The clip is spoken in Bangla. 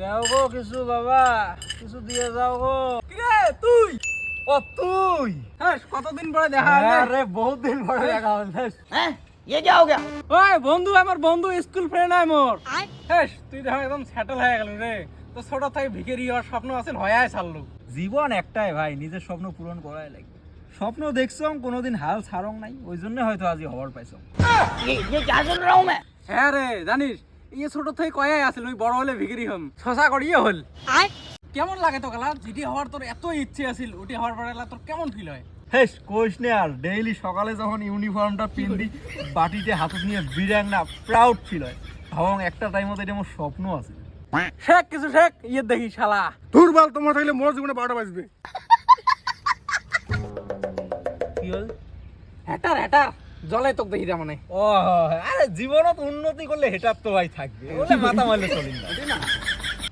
দেও গো কিছু বাবা, কিছু দিয়ে যাও গো। কিরে তুই? ও তুই? হ্যাঁ, কতদিন পরে দেখা হলো। আরে বহুত দিন পরে দেখা হল। हैं ये क्या हो गया? ওই বন্ধু, আমার বন্ধু, স্কুল ফ্রেন্ড আই মোর। হ্যাঁ, তুই দেখো একদম সেটেল হয়ে গেল রে। তো ছোট থেকে ভিখারি হওয়ার স্বপ্ন আছে, হয়াই ছাড়লো। জীবন একটাই ভাই, নিজের স্বপ্ন পূরণ করাই লাগবে। স্বপ্ন দেখছো কোনোদিন হাল ছাড়ং নাই, ওই জন্য হয়তো আজি খবর পাইছো। ये क्या सुन रहा हूँ मैं? হ্যাঁ রে, জানিস এই ছোট থেকে কয়াই আসল, ওই বড় হলে ভিখারি হম, শশা করিয়ে হল। কেমন লাগে তো কালা? যেটি হওয়ার তোর এত ইচ্ছে আছিল, ওটি হওয়ার পরে তোর কেমন ফিল হয়? হেস কোষ নে আর, ডেইলি সকালে যখন ইউনিফর্মটা পিন্দি বাটিতে হাতত নিয়ে বিরাং না প্রাউড ফিল হয়। ভাবং একটা টাইমত এটা আমার স্বপ্ন আছে। শেখ কিছু শেখ, ইয়ে দেখি শালা। দুর্বল তোমার থাকলে মোর জীবনে 12টা বাজবে। কি হল? হ্যাটার হ্যাটার জলে তোক দেখি মানে। ও আরে জীবনত উন্নতি করলে হেটার তো ভাই থাকবে, ওলে মাথা মারলে চলিন না।